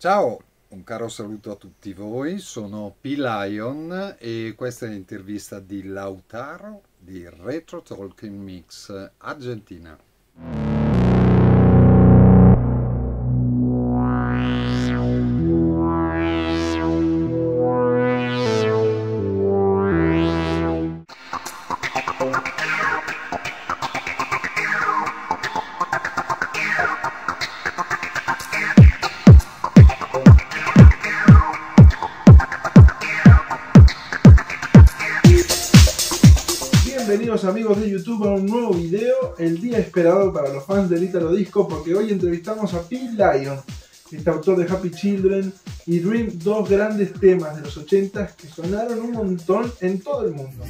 Ciao, un caro saluto a tutti voi, sono P-Lion e questa è l'intervista di Lautaro di Retro Talking Mix Argentina. Bienvenidos amigos de YouTube a un nuevo video, el día esperado para los fans del Italo Disco, porque hoy entrevistamos a P-Lion, este autor de Happy Children y Dream, dos grandes temas de los 80 que sonaron un montón en todo el mundo.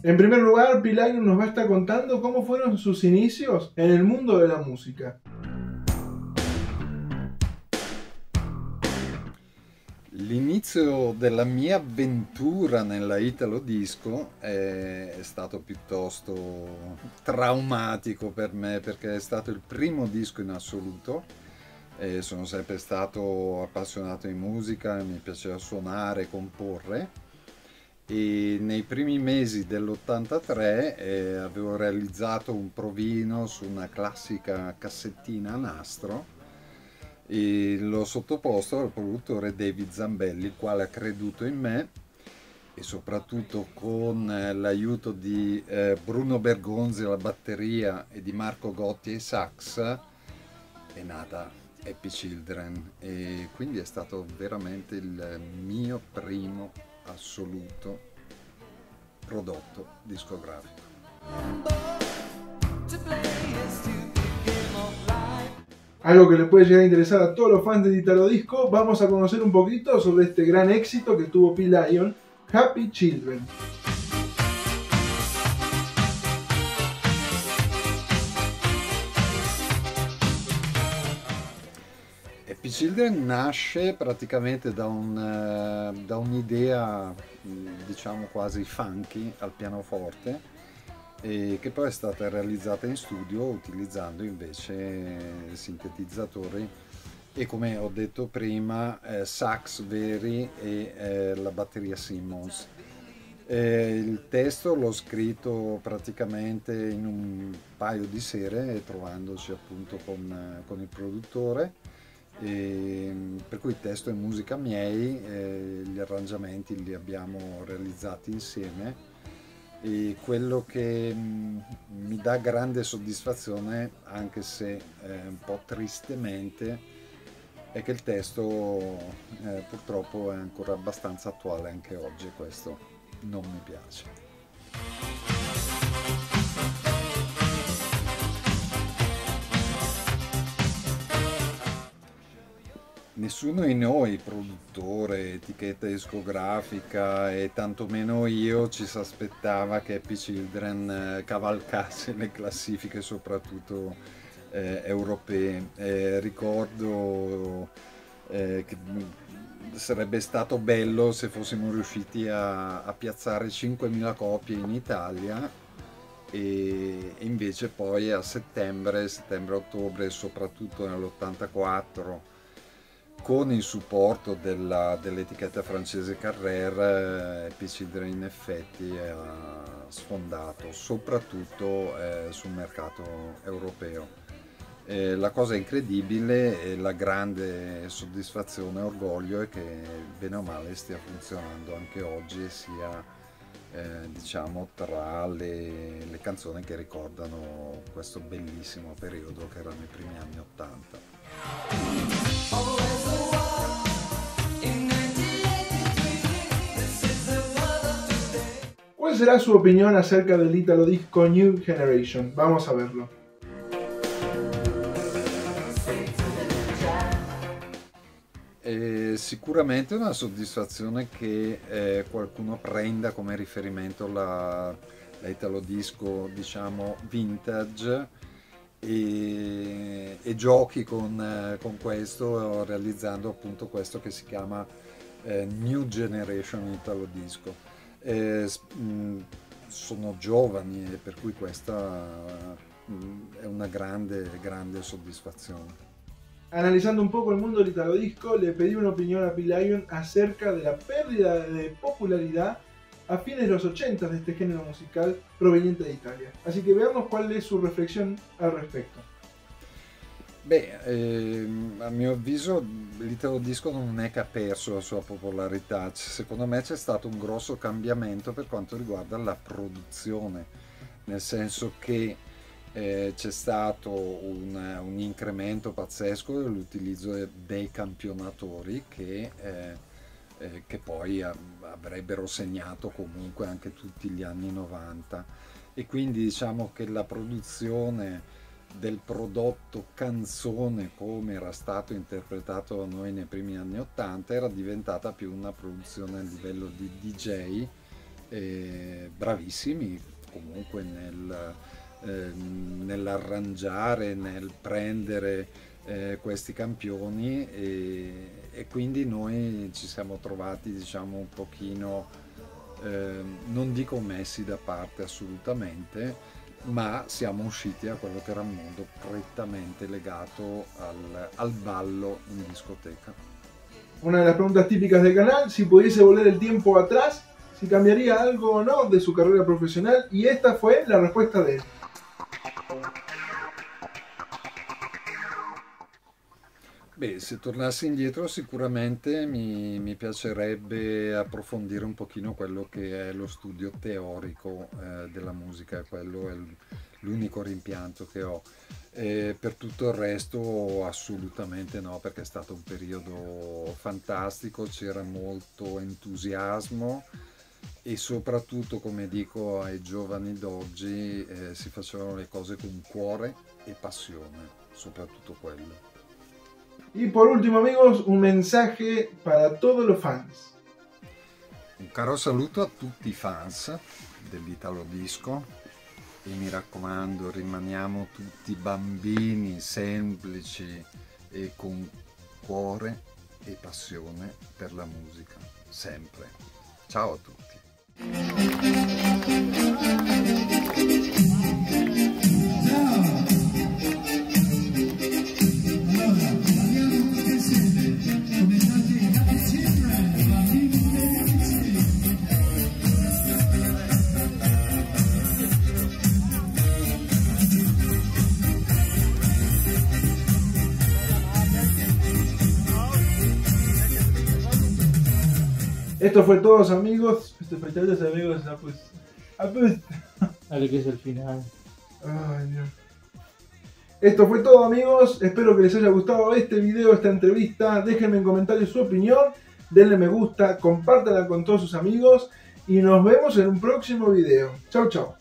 En primer lugar, P-Lion nos va a estar contando cómo fueron sus inicios en el mundo de la música. L'inizio della mia avventura nella Italo Disco è stato piuttosto traumatico per me perché è stato il primo disco in assoluto. Sono sempre stato appassionato di musica, mi piaceva suonare, comporre. E nei primi mesi dell'83 avevo realizzato un provino su una classica cassettina a nastro e l'ho sottoposto al produttore David Zambelli, il quale ha creduto in me e soprattutto con l'aiuto di Bruno Bergonzi alla batteria e di Marco Gotti ai sax è nata Happy Children, e quindi è stato veramente il mio primo assoluto prodotto discografico. Algo que le puede llegar a interesar a todos los fans de Italo Disco, vamos a conocer un poquito sobre este gran éxito que tuvo P-Lion, Happy Children. Happy Children nasce praticamente da un'idea, diciamo quasi funky al pianoforte, e che poi è stata realizzata in studio utilizzando invece sintetizzatori e, come ho detto prima, sax veri e la batteria Simmons. Il testo l'ho scritto praticamente in un paio di sere, trovandoci appunto con il produttore. Per cui testo e musica miei, gli arrangiamenti li abbiamo realizzati insieme, e quello che mi dà grande soddisfazione, anche se un po' tristemente, è che il testo purtroppo è ancora abbastanza attuale anche oggi, e questo non mi piace. Nessuno di noi, produttore, etichetta discografica e tantomeno io, ci si aspettava che Happy Children cavalcasse le classifiche, soprattutto europee. Ricordo che sarebbe stato bello se fossimo riusciti a piazzare 5.000 copie in Italia, e invece poi a settembre-ottobre, soprattutto nell'84, con il supporto dell'etichetta francese Carrère, Happy Children in effetti ha sfondato soprattutto sul mercato europeo. La cosa incredibile e la grande soddisfazione e orgoglio è che bene o male stia funzionando anche oggi, e sia diciamo tra le canzoni che ricordano questo bellissimo periodo che erano i primi anni '80. ¿Cuál será su opinión acerca del Italo Disco New Generation? Vamos a verlo. Sicuramente una soddisfazione che qualcuno prenda come riferimento la Italo Disco, diciamo, vintage, e giochi con questo, realizzando appunto questo che si chiama New Generation Italo Disco. Sono giovani e per cui questa è una grande soddisfazione. Analizando un poco el mundo del Italo Disco, le pedí una opinión a P-Lion acerca de la pérdida de popularidad a fines de los 80 de este género musical proveniente de Italia. Así que veamos cuál es su reflexión al respecto. Beh, a mio avviso l'Italo Disco non è che ha perso la sua popolarità, secondo me c'è stato un grosso cambiamento per quanto riguarda la produzione, nel senso che c'è stato un incremento pazzesco dell'utilizzo dei campionatori che poi avrebbero segnato comunque anche tutti gli anni 90, e quindi diciamo che la produzione del prodotto canzone come era stato interpretato da noi nei primi anni 80 era diventata più una produzione a livello di DJ bravissimi comunque nell'arrangiare, nel prendere questi campioni, e quindi noi ci siamo trovati, diciamo, un pochino, non dico messi da parte assolutamente, ma siamo usciti a quello che era un mondo prettamente legato al ballo in discoteca. Una de las preguntas típicas del canal: si pudiese volver el tiempo atrás, si cambiaría algo o no de su carrera profesional, y esta fue la respuesta de él. Beh, se tornassi indietro sicuramente mi piacerebbe approfondire un pochino quello che è lo studio teorico della musica, quello è l'unico rimpianto che ho. Per tutto il resto assolutamente no, perché è stato un periodo fantastico, c'era molto entusiasmo e soprattutto, come dico ai giovani d'oggi, si facevano le cose con cuore e passione, soprattutto quello. Y por último, amigos, un mensaje para todos los fans. Un caro saluto a tutti i fans dell'Italo Disco e mi raccomando, rimaniamo tutti bambini semplici e con cuore e passione per la musica, sempre. Ciao a tutti. Esto fue todo, amigos. Amigos, Dale, que es el final. Ay, Dios. Esto fue todo, amigos. Espero que les haya gustado este video, esta entrevista. Déjenme en comentarios su opinión. Denle me gusta, compártanla con todos sus amigos. Y nos vemos en un próximo video. Chau, chau.